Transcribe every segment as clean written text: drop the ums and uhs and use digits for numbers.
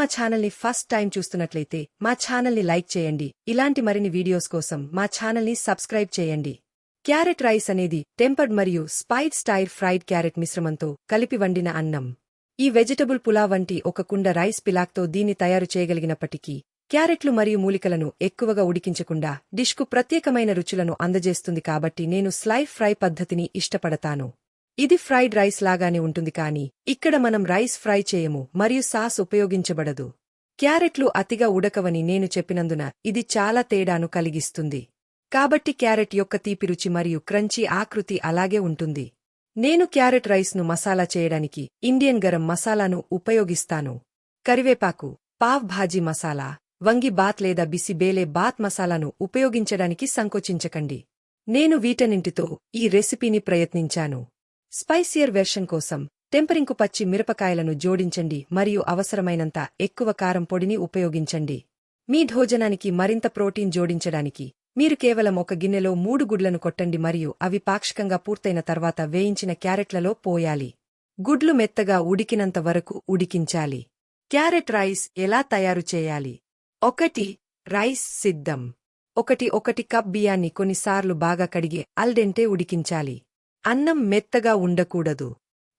మా ఛానల్ని first time చూస్తున్నట్లయితే మా ఛానల్ని లైక్ చేయండి. ఇలాంటి మరిన్ని వీడియోస్ కోసం మా ఛానల్ని సబ్స్క్రైబ్ చేయండి. క్యారెట్ రైస్ అనేది టెంపర్డ్ మరియు స్పైడ్ స్టైర్ ఫ్రైడ్ క్యారెట్ మిశ్రమంతో కలిపి వండిన అన్నం. ఈ వెజిటబుల్ పులావ్ వంటి ఒక కుండ రైస్ పిలాక్తో దీన్ని తయారు చేయగలిగినప్పటికీ క్యారెట్లు మరియు మూలికలను ఎక్కువగా ఉడికించకుండా డిష్కు ప్రత్యేకమైన రుచులను అందజేస్తుంది కాబట్టి నేను స్లై ఫ్రై పద్ధతిని ఇష్టపడతాను. ఇది ఫ్రైడ్ రైస్ లాగానే ఉంటుంది కానీ ఇక్కడ మనం రైస్ ఫ్రై చేయము మరియు సాస్ ఉపయోగించబడదు. క్యారెట్లు అతిగా ఉడకవని నేను చెప్పినందున ఇది చాలా తేడాను కలిగిస్తుంది. కాబట్టి క్యారెట్ యొక్క తీపి రుచి మరియు క్రంచీ ఆకృతి అలాగే ఉంటుంది. నేను క్యారెట్ రైస్ను మసాలా చేయడానికి ఇండియన్ గరం మసాలాను ఉపయోగిస్తాను. కరివేపాకు, పావ్ భాజీ మసాలా, వంగి బాత్ లేదా బిసి బేలే బాత్ మసాలాను ఉపయోగించడానికి సంకోచించకండి. నేను వీటన్నింటితో ఈ రెసిపీని ప్రయత్నించాను. స్పైసియర్ వెర్షన్ కోసం టెంపరింగ్కు పచ్చి మిరపకాయలను జోడించండి మరియు అవసరమైనంత ఎక్కువ కారం పొడిని ఉపయోగించండి. మీ భోజనానికి మరింత ప్రోటీన్ జోడించడానికి మీరు కేవలం ఒక గిన్నెలో 3 గుడ్లను కొట్టండి మరియు అవి పాక్షికంగా పూర్తయిన తర్వాత వేయించిన క్యారెట్లలో పోయాలి. గుడ్లు మెత్తగా ఉడికినంత వరకు ఉడికించాలి. క్యారెట్ రైస్ ఎలా తయారు చేయాలి? 1. రైస్ సిద్ధం. 1 కప్ బియ్యాన్ని కొన్నిసార్లు బాగా కడిగి అల్డెంటే ఉడికించాలి. అన్నం మెత్తగా ఉండకూడదు.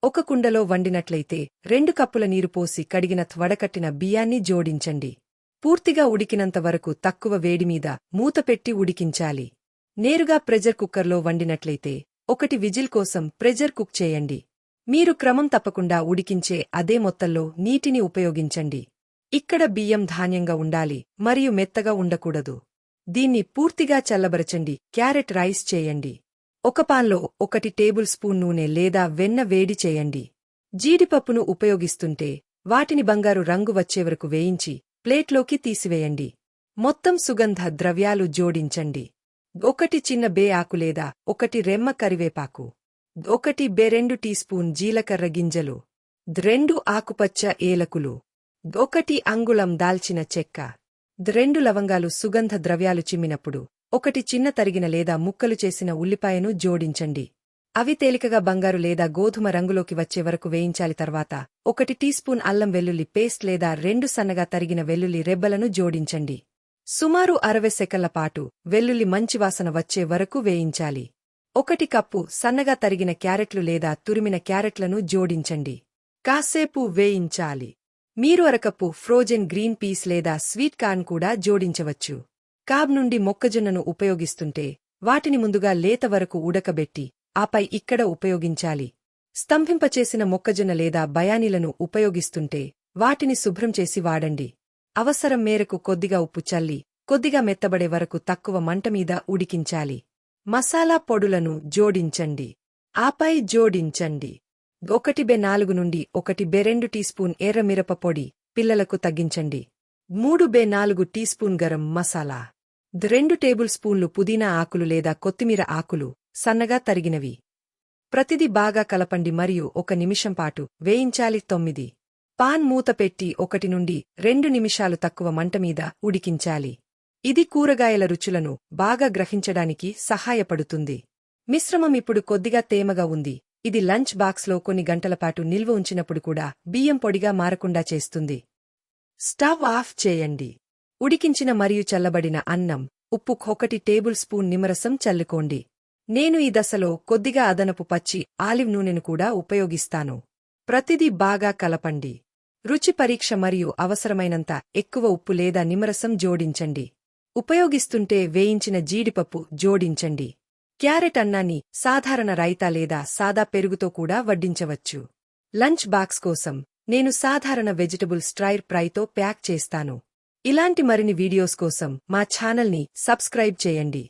ఒక కుండలో వండినట్లయితే 2 కప్పుల నీరు పోసి కడిగిన వడకట్టిన బియ్యాన్ని జోడించండి. పూర్తిగా ఉడికినంత వరకు తక్కువ వేడిమీద మూతపెట్టి ఉడికించాలి. నేరుగా ప్రెజర్ కుక్కర్లో వండినట్లయితే 1 విజిల్ కోసం ప్రెజర్ కుక్ చేయండి. మీరు క్రమం తప్పకుండా ఉడికించే అదే మొత్తంలో నీటిని ఉపయోగించండి. ఇక్కడ బియ్యం ధాన్యంగా ఉండాలి మరియు మెత్తగా ఉండకూడదు. దీన్ని పూర్తిగా చల్లబరచండి. క్యారెట్ రైస్ చేయండి. ఒక పాన్లో 1 టేబుల్ స్పూన్ నూనె లేదా వెన్న వేడి చేయండి. జీడిపప్పును ఉపయోగిస్తుంటే వాటిని బంగారు రంగు వచ్చేవరకు వేయించి ప్లేట్లోకి తీసివేయండి. మొత్తం సుగంధ ద్రవ్యాలు జోడించండి. 1 చిన్న బే ఆకు లేదా 1 రెమ్మ కరివేపాకు, 1 బే 2 టీ స్పూన్ జీలకర్ర గింజలు, 2 ఆకుపచ్చ ఏలకులు, 1 అంగుళం దాల్చిన చెక్క, 2 లవంగాలు. సుగంధ ద్రవ్యాలు చిమ్మినప్పుడు 1 చిన్న తరిగిన లేదా ముక్కలు చేసిన ఉల్లిపాయను జోడించండి. అవి తేలికగా బంగారు లేదా గోధుమ రంగులోకి వచ్చే వరకు వేయించాలి. తర్వాత 1 టీ స్పూన్ అల్లం వెల్లుల్లి పేస్ట్ లేదా 2 సన్నగా తరిగిన వెల్లుల్లి రెబ్బలను జోడించండి. సుమారు 60 సెకన్ల పాటు వెల్లుల్లి మంచి వాసన వచ్చే వరకు వేయించాలి. 1 కప్పు సన్నగా తరిగిన క్యారెట్లు లేదా తురిమిన క్యారెట్లను జోడించండి. కాసేపు వేయించాలి. మీరు 1 కప్పు ఫ్రోజెన్ గ్రీన్ పీస్ లేదా స్వీట్ కార్న్ కూడా జోడించవచ్చు. కాబ్ నుండి మొక్కజొన్నను ఉపయోగిస్తుంటే వాటిని ముందుగా లేత వరకు ఉడకబెట్టి ఆపై ఇక్కడ ఉపయోగించాలి. స్తంభింపచేసిన మొక్కజొన్న లేదా బయానీలను ఉపయోగిస్తుంటే వాటిని శుభ్రం చేసి వాడండి. అవసరం మేరకు కొద్దిగా ఉప్పు చల్లి కొద్దిగా మెత్తబడే వరకు తక్కువ మంటమీద ఉడికించాలి. మసాలా పొడులను జోడించండి. ఆపై జోడించండి. 1 బే 4 నుండి 1 బే 2 టీ స్పూన్ ఎర్రమిరప పొడి, పిల్లలకు తగ్గించండి. 3 by 4 teaspoon garam masala, 2 table స్పూన్లు పుదీనా ఆకులు లేదా కొత్తిమీర ఆకులు సన్నగా తరిగినవి. ప్రతిదీ బాగా కలపండి మరియు 1 నిమిషం పాటు వేయించాలి. 9. పాన్ మూత పెట్టి 1 నుండి 2 నిమిషాలు తక్కువ మంటమీద ఉడికించాలి. ఇది కూరగాయల రుచులను బాగా గ్రహించడానికి సహాయపడుతుంది. మిశ్రమం ఇప్పుడు కొద్దిగా తేమగా ఉంది. ఇది లంచ్ బాక్స్లో కొన్ని గంటలపాటు నిల్వ ఉంచినప్పుడు కూడా బియ్యం పొడిగా మారకుండా చేస్తుంది. స్టవ్ ఆఫ్ చేయండి. ఉడికించిన మరియు చల్లబడిన అన్నం, ఉప్పు, 1 టేబుల్ స్పూన్ నిమ్మరసం చల్లుకోండి. నేను ఈ దశలో కొద్దిగా అదనపు పచ్చి ఆలివ్ నూనెను కూడా ఉపయోగిస్తాను. ప్రతిదీ బాగా కలపండి. రుచి పరీక్ష మరియు అవసరమైనంత ఎక్కువ ఉప్పు లేదా నిమ్మరసం జోడించండి. ఉపయోగిస్తుంటే వేయించిన జీడిపప్పు జోడించండి. క్యారెట్ అన్నాన్ని సాధారణ రైతా లేదా సాదా పెరుగుతో కూడా వడ్డించవచ్చు. లంచ్ బాక్స్ కోసం నేను సాధారణ వెజిటబుల్ స్ట్రైర్ ఫ్రైతో ప్యాక్ చేస్తాను. ఇలాంటి మరిన్ని వీడియోస్ కోసం మా ఛానల్ని సబ్స్క్రైబ్ చేయండి.